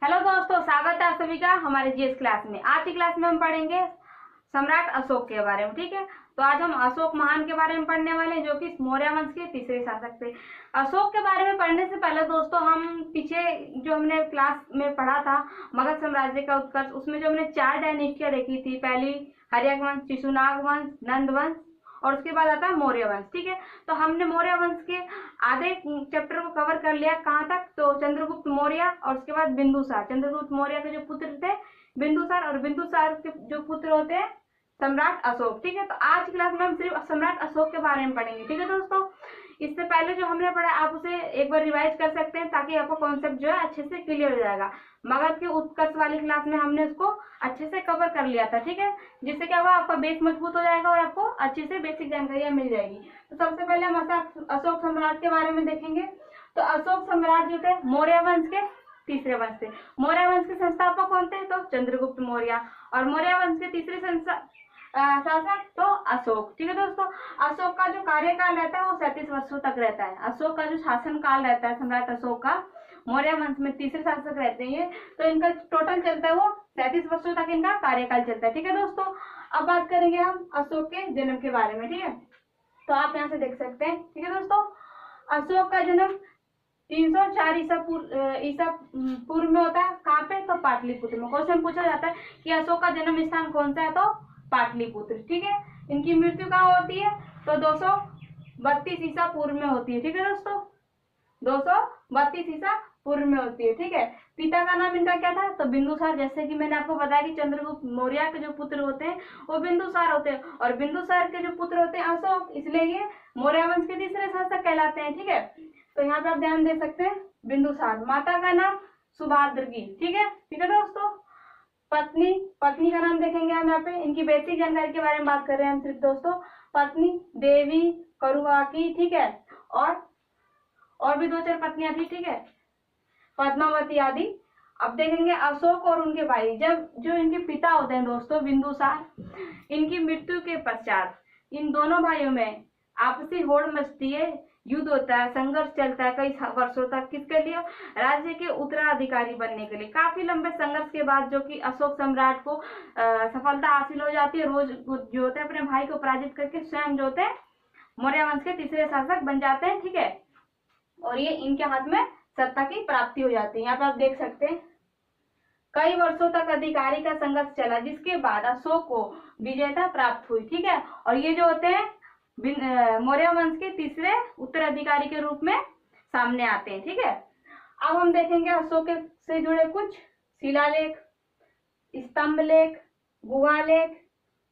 Hello दोस्तों, स्वागत है आप सभी का हमारे जीएस क्लास में। आज की क्लास में हम पढ़ेंगे सम्राट अशोक के बारे में। ठीक है, तो आज हम अशोक महान के बारे में पढ़ने वाले हैं, जो कि मौर्य वंश के तीसरे शासक थे। अशोक के बारे में पढ़ने से पहले दोस्तों, हम पीछे जो हमने क्लास में पढ़ा था मगध साम्राज्य का उत्कर्ष, उसमें जो हमने 4 डायनेस्टियां देखी थी। पहली हर्यक वंश, शिशुनाग वंश, नंद वंश और उसके बाद आता है मौर्य वंश। ठीक है, तो हमने मौर्य वंश के आधे चैप्टर को कवर कर लिया। कहाँ तक? तो चंद्रगुप्त मौर्य और उसके बाद बिंदुसार। चंद्रगुप्त मौर्य के जो पुत्र थे बिंदुसार, और बिंदुसार के जो पुत्र होते हैं सम्राट अशोक। ठीक है, तो आज की क्लास में हम सिर्फ सम्राट अशोक के बारे में पढ़ेंगे। ठीक है दोस्तों, इससे पहले जो हमने पढ़ा आप उसे एक बार रिवाइज कर सकते हैं, ताकि आपको कॉन्सेप्ट जो है अच्छे से क्लियर हो जाएगा। मगध के उत्कर्ष वाली क्लास में हमने उसको अच्छे से कवर कर लिया था। ठीक है, जिससे क्या होगा, आपका बेस मजबूत हो जाएगा और आपको अच्छे से बेसिक जानकारियां मिल जाएगी। तो सबसे पहले हम अशोक सम्राट के बारे में देखेंगे। तो अशोक सम्राट जो थे मौर्य वंश के तीसरे वंश थे। मौर्य वंश के संस्थापक कौन थे? तो चंद्रगुप्त मौर्य। और मौर्य वंश के तीसरे शासक तो अशोक। ठीक है दोस्तों, अशोक का जो कार्यकाल रहता है वो 37 वर्षों तक रहता है। अशोक का जो शासन काल रहता है सम्राट अशोक का, मौर्य वंश में तीसरे शासक रहते हैं, तो इनका टोटल चलता है वो 37 वर्षों तक इनका कार्यकाल चलता है। ठीक है दोस्तों, अब बात करेंगे हम अशोक के जन्म के बारे में। ठीक है, तो आप यहाँ से देख सकते हैं। ठीक है दोस्तों, अशोक का जन्म 304 ईसा पूर्व में होता है। कहाँ पे? तो पाटलिपुत्र में। क्वेश्चन पूछा जाता है कि अशोक का जन्म स्थान कौन सा है? तो पाटलिपुत्र। ठीक है, इनकी मृत्यु कहाँ होती है? तो 232 ईसा पूर्व में होती है। ठीक है दोस्तों, 232 ईसा पूर्व में होती है। ठीक है, पिता का नाम इनका क्या था? तो बिंदुसार। जैसे कि मैंने आपको बताया कि चंद्रगुप्त मौर्य के जो पुत्र होते हैं वो बिंदुसार होते हैं, और बिंदुसार के जो पुत्र होते हैं अशोक, इसलिए ये मौर्य वंश के तीसरे शासक कहलाते हैं। ठीक है, तो यहाँ पे आप ध्यान दे सकते हैं बिंदुसार। माता का नाम सुभाद्रगी। ठीक है दोस्तों, पत्नी का नाम देखेंगे हम यहाँ पे। इनकी बेसिक जानकारी के बारे में बात कर रहे हैं हम सिर्फ दोस्तों। पत्नी देवी करुआकी। ठीक है, और भी 2-4 पत्नियां थी। ठीक है, पद्मावती आदि। अब देखेंगे अशोक और उनके भाई, जब जो इनके पिता होते हैं दोस्तों बिंदुसार, इनकी मृत्यु के पश्चात इन दोनों भाइयों में आपसी होड़ मचती है, युद्ध होता है, संघर्ष चलता है कई वर्षों तक। किसके लिए? राज्य के उत्तराधिकारी बनने के लिए। काफी लंबे संघर्ष के बाद जो कि अशोक सम्राट को सफलता हासिल हो जाती है। रोज जो होते हैं अपने भाई को पराजित करके स्वयं जो होते हैं मौर्य वंश के तीसरे शासक बन जाते हैं। ठीक है, और ये इनके हाथ में सत्ता की प्राप्ति हो जाती है। यहाँ पे आप देख सकते हैं कई वर्षों तक अधिकारी का संघर्ष चला, जिसके बाद अशोक को विजेता प्राप्त हुई। ठीक है, और ये जो होते हैं मौर्य वंश के तीसरे उत्तराधिकारी के रूप में सामने आते हैं। ठीक है, अब हम देखेंगे अशोक से जुड़े कुछ शिलालेख, स्तंभ लेख, गुहा लेख,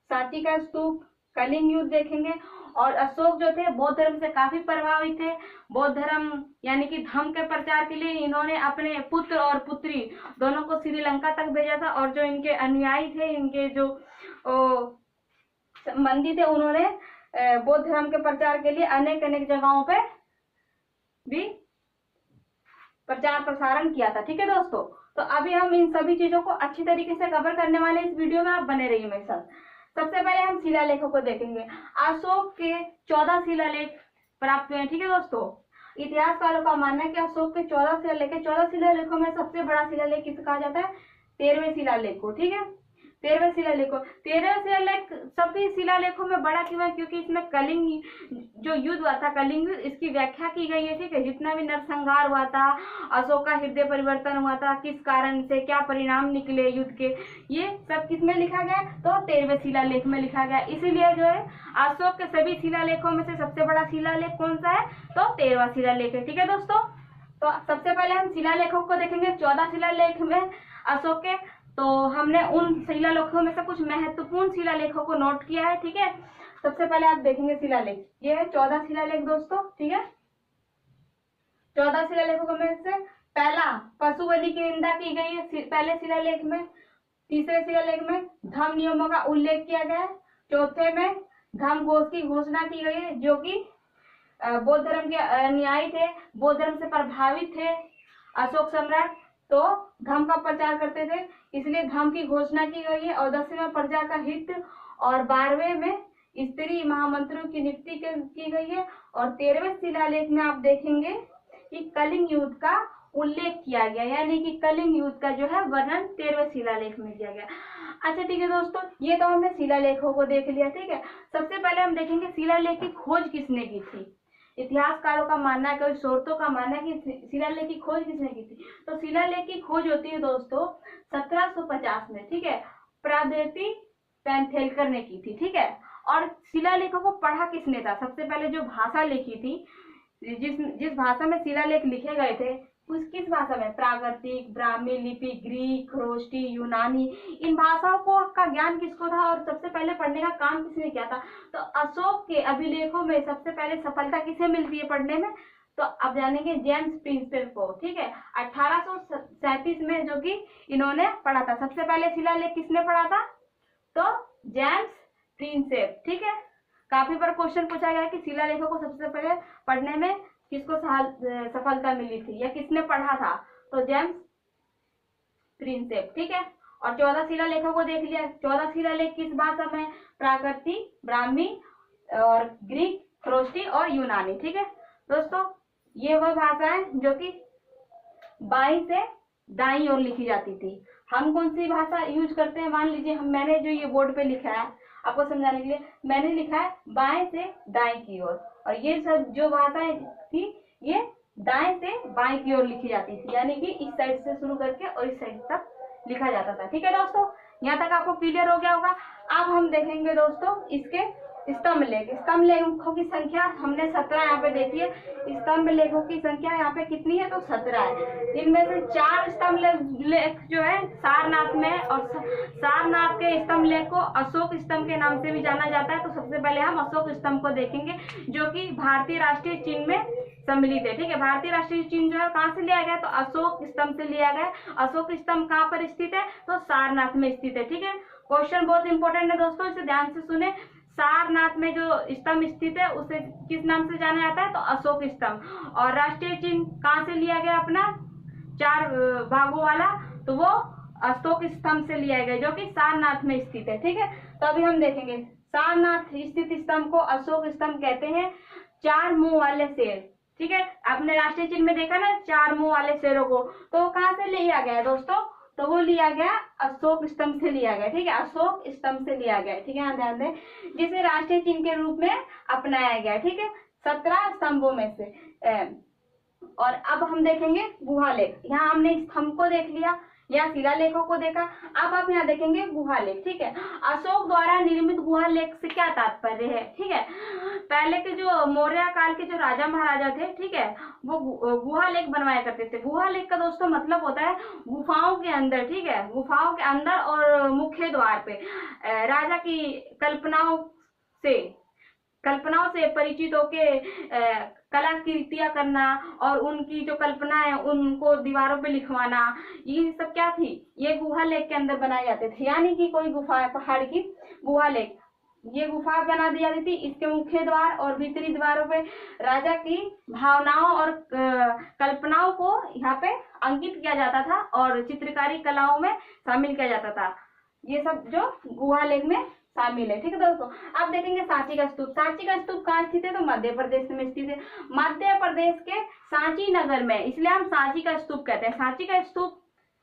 सांची का स्तूप, कलिंग युद्ध देखेंगे। और अशोक जो थे बौद्ध धर्म से काफी प्रभावित थे। बौद्ध धर्म यानी कि धम्म के प्रचार के लिए इन्होंने अपने पुत्र और पुत्री दोनों को श्रीलंका तक भेजा था, और जो इनके अनुयायी थे, इनके जो संबंधी थे, उन्होंने बौद्ध धर्म के प्रचार के लिए अनेक जगहों पे भी प्रचार प्रसारण किया था। ठीक है दोस्तों, तो अभी हम इन सभी चीजों को अच्छी तरीके से कवर करने वाले इस वीडियो में, आप बने रहिए मेरे साथ। सबसे पहले हम शिलालेखों को देखेंगे। अशोक के 14 शिलालेख प्राप्त हुए हैं। ठीक है दोस्तों, इतिहासकारों का मानना है कि अशोक के 14 शिलालेखों में सबसे बड़ा शिलालेख किसे कहा जाता है? 13वें शिलालेख को। ठीक है, 13वें शिलालेख सभी शिलालेखों में बड़ा क्यों है? क्योंकि इसमें कलिंग जो युद्ध हुआ था, कलिंग युद्ध, इसकी व्याख्या की गई है। ठीक है, जितना भी नरसंहार हुआ था, अशोक का हृदय परिवर्तन हुआ था, किस कारण से, क्या परिणाम निकले युद्ध के, ये सब किस में लिखा गया? तो 13वें शिलालेख में लिखा गया। इसीलिए जो है अशोक के सभी शिलालेखों में से सबसे बड़ा शिलालेख कौन सा है? तो 13वां शिलालेख है। ठीक है दोस्तों, तो सबसे पहले हम शिलालेखों को देखेंगे। 14 शिलालेख में अशोक के, तो हमने उन शिलालेखों में से कुछ महत्वपूर्ण शिलालेखों को नोट किया है। ठीक है, सबसे पहले आप देखेंगे शिलालेख, ये है 14 शिलालेख दोस्तों। ठीक है, 14 शिलालेखों में से पहला पशु बलि की निंदा की गई है पहले शिलालेख में। तीसरे शिलालेख में धम्म नियमों का उल्लेख किया गया है। चौथे में धम्म घोष की घोषणा की गई है, जो कि बौद्ध धर्म के अनुयायी थे, बौद्ध धर्म से प्रभावित थे अशोक सम्राट, तो धम्म का प्रचार करते थे, इसलिए धम्म की घोषणा की गई है। और 10वें में प्रजा का हित, और 12वें में स्त्री महामंत्रियों की नियुक्ति की गई है। और 13वें शिलालेख में आप देखेंगे कि कलिंग युद्ध का उल्लेख किया गया, यानी कि कलिंग युद्ध का जो है वर्णन 13वें शिलालेख में किया गया। अच्छा ठीक है दोस्तों, ये तो हमने शिलालेखों को देख लिया। ठीक है, सबसे पहले हम देखेंगे शिलालेख की खोज किसने की थी। इतिहासकारों का मानना है, कई स्रोतों का मानना है कि शिलालेख की खोज किसने की थी। तो शिलालेख की खोज होती है दोस्तों 1750 में। ठीक है, प्रादेती पैंथेलकर ने की थी। ठीक है, और शिलालेखों को पढ़ा किसने था। सबसे पहले जो भाषा लिखी थी, जिस भाषा में शिलालेख लिखे गए थे, उस किस भाषा में, प्राकृतिक, ब्राह्मी लिपि, ग्रीक, खरोष्टी, यूनानी, इन भाषाओं को का ज्ञान किसको था और सबसे पहले पढ़ने का काम किसने किया था। तो अशोक के अभिलेखों में सबसे पहले सफलता किसे मिलती है पढ़ने में, तो अब जानेंगे जेम्स प्रिंसेप को। ठीक है, 1837 में जो कि इन्होंने पढ़ा था। सबसे पहले शिलालेख किसने पढ़ा था, तो जेम्स प्रिंसेप। ठीक है, काफी बार क्वेश्चन पूछा गया कि शिलालेखों को सबसे पहले पढ़ने में किसको सफलता मिली थी या किसने पढ़ा था, तो जेम्स प्रिंसेप। ठीक है, और 14 शिलालेखों को देख लिया। 14 शिलालेख किस भाषा में, प्राकृतिक, ब्राह्मी और ग्रीक, खरोष्टी और यूनानी। ठीक है दोस्तों, ये वह भाषा है जो कि बाईं से दाईं ओर लिखी जाती थी। हम कौन सी भाषा यूज करते हैं, मान लीजिए मैंने जो ये बोर्ड पे लिखा है आपको समझाने के लिए, मैंने लिखा है बाएं से दाएं की ओर, और ये सब जो भाषाएं थी ये दाएं से बाएं की ओर लिखी जाती थी, यानी कि इस साइड से शुरू करके और इस साइड तक लिखा जाता था। ठीक है दोस्तों, यहाँ तक आपको क्लियर हो गया होगा। अब हम देखेंगे दोस्तों इसके स्तंभ लेख। स्तंभ लेखों की संख्या हमने 17 यहाँ पे देखी है। स्तंभ लेखों की संख्या यहाँ पे कितनी है, तो 17 है। इनमें से 4 स्तंभ लेख जो है सारनाथ में, और सारनाथ के स्तंभ लेख को अशोक स्तंभ के नाम से भी जाना जाता है। तो सबसे पहले हम अशोक स्तंभ को देखेंगे, जो कि भारतीय राष्ट्रीय चिन्ह में सम्मिलित है। ठीक है, भारतीय राष्ट्रीय चिन्ह जो है कहाँ से लिया गया, तो अशोक स्तंभ से लिया गया। अशोक स्तंभ कहाँ पर स्थित है, तो सारनाथ में स्थित है। ठीक है, क्वेश्चन बहुत इंपॉर्टेंट है दोस्तों, इसे ध्यान से सुने। सारनाथ में जो स्तंभ स्थित है उसे किस नाम से जाना जाता है, तो अशोक स्तंभ। और राष्ट्रीय चिन्ह कहाँ से लिया गया अपना, 4 भागों वाला, तो वो अशोक स्तंभ से लिया गया, जो कि सारनाथ में स्थित है। ठीक है, तो अभी हम देखेंगे सारनाथ स्थित स्तंभ को अशोक स्तंभ कहते हैं। 4 मुंह वाले शेर। ठीक है, आपने राष्ट्रीय चिन्ह में देखा ना 4 मुंह वाले शेरों को, तो कहाँ से लिया गया है दोस्तों, तो वो लिया गया अशोक स्तंभ से लिया गया। ठीक है, अशोक स्तंभ से लिया गया। ठीक है, ध्यान दें, जिसे राष्ट्रीय चिन्ह के रूप में अपनाया गया। ठीक है, 17 स्तंभों में से। और अब हम देखेंगे गुहालेख। यहाँ हमने स्तंभ को देख लिया या शिलालेखों को देखा, अब आप यहाँ देखेंगे गुहालेख। ठीक है, अशोक द्वारा निर्मित गुहालेख से क्या तात्पर्य है। ठीक है, पहले के जो मौर्य काल के जो राजा महाराजा थे, ठीक है, वो गुहालेख बनवाया करते थे। गुहालेख का दोस्तों मतलब होता है गुफाओं के अंदर। ठीक है, गुफाओं के अंदर और मुख्य द्वार पे राजा की कल्पनाओं से परिचित होके कलाकृतियां करना और उनकी जो कल्पना है उनको दीवारों पे लिखवाना, ये सब क्या थी, ये गुहालेख के अंदर बनाए जाते थे। यानी कि कोई गुफा है, पहाड़ की गुहालेख, ये गुफा बना दी जाती थी। इसके मुख्य द्वार और भीतरी द्वारों पे राजा की भावनाओं और कल्पनाओं को यहाँ पे अंकित किया जाता था और चित्रकारी कलाओं में शामिल किया जाता था। ये सब जो गुहालेख में शामिल है। ठीक है दोस्तों, अब देखेंगे सांची का स्तूप। सांची का स्तूप कहाँ स्थित है, तो मध्य प्रदेश में स्थित है। मध्य प्रदेश के सांची नगर में, इसलिए हम सांची का स्तूप कहते हैं। सांची का स्तूप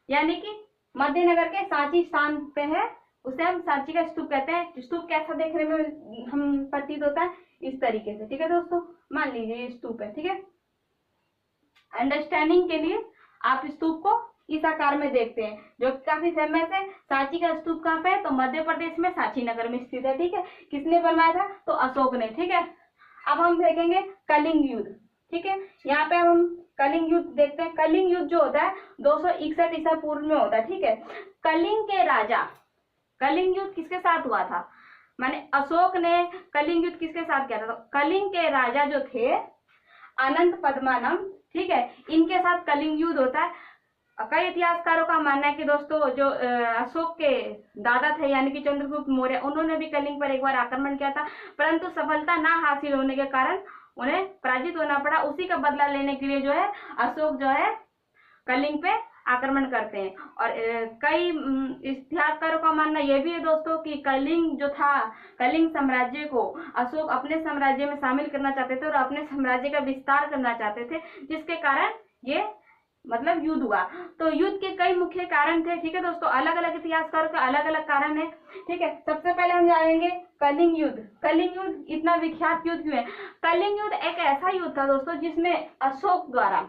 यानी कि मध्य नगर के सांची स्थान पे है, उसे हम सांची का स्तूप कहते हैं। स्तूप कैसा देखने में हम प्रतीत होता है, इस तरीके से। ठीक है दोस्तों, मान लीजिए ये स्तूप है। ठीक है, अंडरस्टैंडिंग के लिए आप स्तूप को इस आकार में देखते हैं, जो काफी फेमस है। सांची का स्तूप कहाँ पे है, तो मध्य प्रदेश में सांची नगर में स्थित है। ठीक है, किसने बनवाया था, तो अशोक ने। ठीक है, अब हम देखेंगे कलिंग युद्ध। ठीक है, यहाँ पे हम कलिंग युद्ध देखते हैं। कलिंग युद्ध जो होता है 261 ईसा पूर्व में होता है। ठीक है, कलिंग युद्ध किसके साथ हुआ था, माने अशोक ने कलिंग युद्ध किसके साथ किया था, तो कलिंग के राजा जो थे अनंत पद्मानम, ठीक है, इनके साथ कलिंग युद्ध होता है। कई इतिहासकारों का मानना है कि दोस्तों जो अशोक के दादा थे यानी कि चंद्रगुप्त मौर्य, उन्होंने भी कलिंग पर एक बार आक्रमण किया था, परंतु सफलता ना हासिल होने के कारण उन्हें पराजित होना पड़ा। उसी का बदला लेने के लिए जो है अशोक जो है कलिंग पे आक्रमण करते हैं। और कई इतिहासकारों का मानना यह भी है दोस्तों कि कलिंग जो था, कलिंग साम्राज्य को अशोक अपने साम्राज्य में शामिल करना चाहते थे और अपने साम्राज्य का विस्तार करना चाहते थे, जिसके कारण ये मतलब युद्ध हुआ। तो युद्ध के कई मुख्य कारण थे, ठीक है दोस्तों, अलग अलग इतिहासकारों के अलग अलग कारण है, ठीक है। सबसे पहले हम जानेंगे कलिंग युद्ध। कलिंग युद्ध इतना विख्यात युद्ध क्यों है? कलिंग युद्ध एक ऐसा युद्ध था दोस्तों जिसमें अशोक द्वारा,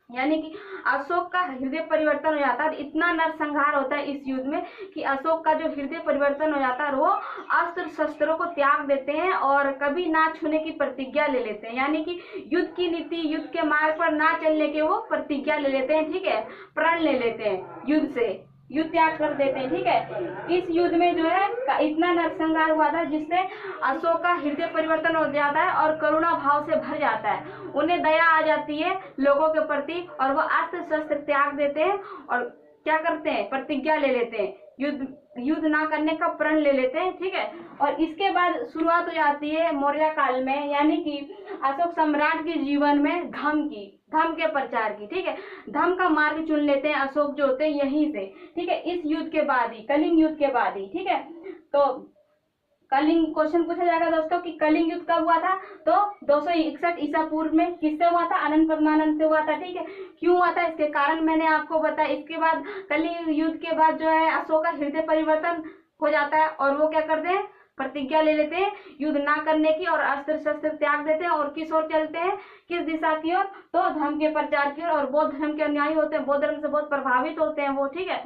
यानी कि अशोक का हृदय परिवर्तन हो जाता है। इतना नरसंहार होता है इस युद्ध में कि अशोक का जो हृदय परिवर्तन हो जाता है, वो अस्त्र शस्त्रों को त्याग देते हैं और कभी ना छूने की प्रतिज्ञा ले लेते हैं, यानी कि युद्ध की नीति, युद्ध के मार्ग पर ना चलने के वो प्रतिज्ञा ले लेते हैं, ठीक है, प्रण ले लेते हैं, युद्ध से युद्ध त्याग कर देते हैं, ठीक है। इस युद्ध में जो है इतना नरसंहार हुआ था जिससे अशोक का हृदय परिवर्तन हो जाता है और करुणा भाव से भर जाता है, उन्हें दया आ जाती है लोगों के प्रति और वो अस्त्र शस्त्र त्याग देते हैं और क्या करते हैं, प्रतिज्ञा ले लेते हैं, युद्ध ना करने का प्रण ले लेते हैं, ठीक है। और इसके बाद शुरुआत हो जाती है मौर्य काल में, यानी कि अशोक सम्राट के जीवन में धर्म के प्रचार की, ठीक है। धर्म का मार्ग चुन लेते हैं अशोक जो होते हैं यहीं से, ठीक है, इस युद्ध के बाद ही, कलिंग युद्ध के बाद ही, ठीक है। तो कलिंग क्वेश्चन पूछा जाएगा दोस्तों कि कलिंग युद्ध कब हुआ था? तो 261 ईसा पूर्व में। किससे हुआ था? अनंत पद्मानंद से हुआ था, ठीक है। क्यों हुआ था इसके कारण मैंने आपको बताया। इसके बाद कलिंग युद्ध के बाद जो है अशोक का हृदय परिवर्तन हो जाता है और वो क्या करते हैं, प्रतिज्ञा ले लेते हैं युद्ध ना करने की और अस्त्र शस्त्र त्याग देते हैं और किस ओर चलते हैं, किस दिशा की ओर? तो धर्म के प्रचार की ओर। और बौद्ध धर्म के अनुयायी होते हैं, बौद्ध धर्म से बहुत प्रभावित होते हैं वो, ठीक है।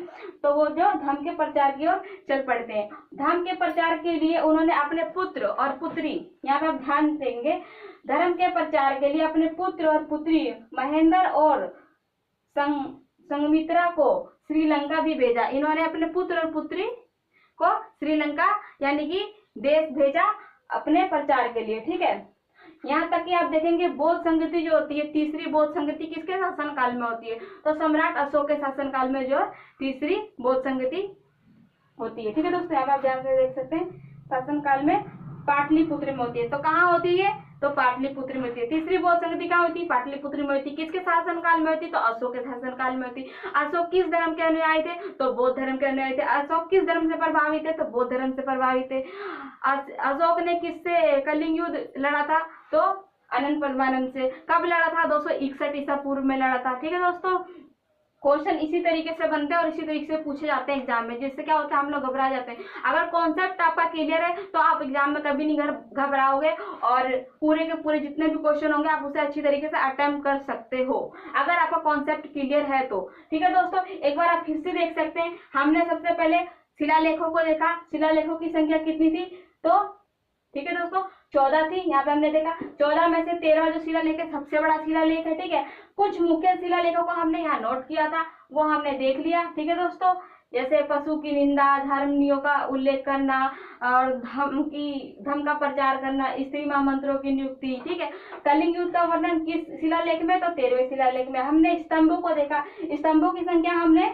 तो वो जो धर्म के प्रचार की ओर चल पड़ते हैं। धर्म के प्रचार के लिए उन्होंने अपने पुत्र और पुत्री, यहाँ पे आप ध्यान देंगे, धर्म के प्रचार के लिए अपने पुत्र और पुत्री महेंद्र और संघमित्रा को श्रीलंका भी भेजा। इन्होंने अपने पुत्र और पुत्री को श्रीलंका यानी कि देश भेजा अपने प्रचार के लिए, ठीक है। यहाँ तक कि आप देखेंगे बौद्ध संगति जो होती है, तीसरी बौद्ध संगति किसके शासन काल में होती है? तो सम्राट अशोक के शासन काल में जो तीसरी बौद्ध संगति होती है, ठीक है दोस्तों। यहाँ आप ध्यान से देख सकते हैं शासन काल में पाटलिपुत्र में होती है। तो कहाँ होती है? तो पाटलिपुत्र में होती है। तीसरी बौद्ध संगति कहाँ होती है? पाटलिपुत्र में होती है। किसके शासन काल में होती? तो अशोक के शासन काल में होती। अशोक किस धर्म के अनुयायी थे? तो बौद्ध धर्म के अनुयायी थे। अशोक किस धर्म से प्रभावित थे? तो बौद्ध धर्म से प्रभावित थे। अशोक ने किससे कलिंग युद्ध लड़ा था? तो अनंत पद्मानंद से। कब लड़ा था? 261 ईसा पूर्व में लड़ा था, ठीक है दोस्तों। क्वेश्चन इसी तरीके से बनते हैं और इसी तरीके से पूछे जाते हैं एग्जाम में, जिससे क्या होता है हम लोग घबरा जाते हैं। अगर कॉन्सेप्ट आपका क्लियर है तो आप एग्जाम में कभी नहीं घबराओगे और पूरे के पूरे जितने भी क्वेश्चन होंगे आप उसे अच्छी तरीके से अटेम्प्ट कर सकते हो, अगर आपका कॉन्सेप्ट क्लियर है तो, ठीक है दोस्तों। एक बार आप फिर से देख सकते हैं, हमने सबसे पहले शिलालेखों को देखा, शिलालेखों की संख्या कितनी थी? तो ठीक है दोस्तों 14 थी। यहाँ पे हमने देखा 14 में से 13 जो शिलालेख है सबसे बड़ा शिलालेख है, ठीक है। कुछ मुख्य शिलालेखों को हमने यहाँ नोट किया था, वो हमने देख लिया, ठीक है दोस्तों। जैसे पशु की निंदा, धर्मियों का उल्लेख करना और धर्म का प्रचार करना, स्त्री महामंत्रों की नियुक्ति, ठीक है। कलिंग युद्ध का वर्णन किस शिलालेख में? तो 13वें शिलालेख में। हमने स्तंभों को देखा, स्तंभों की संख्या हमने,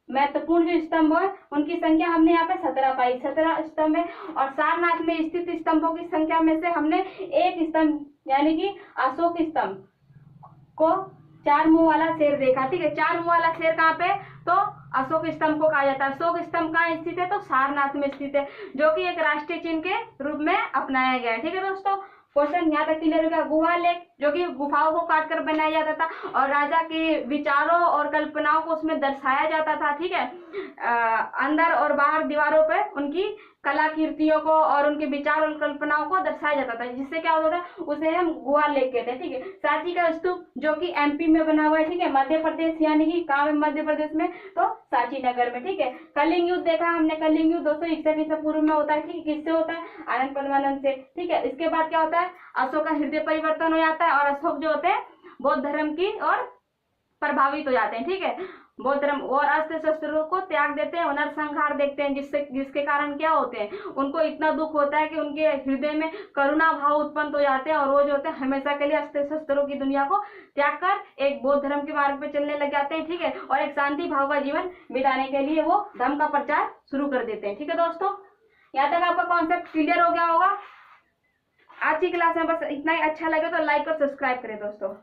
महत्वपूर्ण जो स्तंभ है उनकी संख्या हमने यहाँ पे 17 पाई, 17 स्तंभ है। और सारनाथ में स्थित स्तंभों की संख्या में से हमने एक स्तंभ यानी कि अशोक स्तंभ को 4 मुंह वाला शेर देखा, ठीक है। 4 मुंह वाला शेर कहाँ पे? तो अशोक स्तंभ को कहा जाता है। अशोक स्तंभ कहाँ स्थित है? तो सारनाथ में स्थित है, जो कि एक राष्ट्रीय चिन्ह के रूप में अपनाया गया है, ठीक है दोस्तों। क्वेश्चन यहाँ तक क्लियर हो गया। गुहा लेख, जो कि गुफाओं को काटकर बनाया जाता था और राजा के विचारों और कल्पनाओं को उसमें दर्शाया जाता था, ठीक है। अंदर और बाहर दीवारों पे उनकी कलाकृतियों को और उनके विचार और कल्पनाओं को दर्शाया जाता था, जिससे क्या होता था उसे हम गुहा लेख कहते हैं, ठीक है। सांची का स्तूप जो कि एमपी में बना हुआ है, ठीक है, मध्य प्रदेश यानी कि कहाँ में? मध्य प्रदेश में, तो सांची नगर में, ठीक है। कलिंग युद्ध देखा हमने, कलिंग युद्ध 261 ईसा पूर्व में होता है, ठीक है। किससे होता है? अनंत पद्मानंद से, ठीक है। इसके बाद क्या होता है? अशोक का हृदय परिवर्तन हो जाता है और अशोक जो होते हैं बौद्ध धर्म की और प्रभावित हो जाते हैं, ठीक है। बौद्ध धर्म और अस्त्र शस्त्रों को त्याग देते हैं, नरसंहार देखते हैं, जिसके कारण क्या होते हैं, उनको इतना दुख होता है कि उनके हृदय में करुणा भाव उत्पन्न हो जाते हैं और वो जो होते हैं हमेशा के लिए अस्त्र शस्त्रों की दुनिया को त्याग कर एक बौद्ध धर्म के मार्ग पे चलने लग जाते हैं, ठीक है। और एक शांति भाव का जीवन बिताने के लिए वो धर्म का प्रचार शुरू कर देते हैं, ठीक है दोस्तों। यहाँ तक आपका कॉन्सेप्ट क्लियर हो गया होगा। आज की क्लास में बस इतना ही। अच्छा लगे तो लाइक और सब्सक्राइब करें दोस्तों।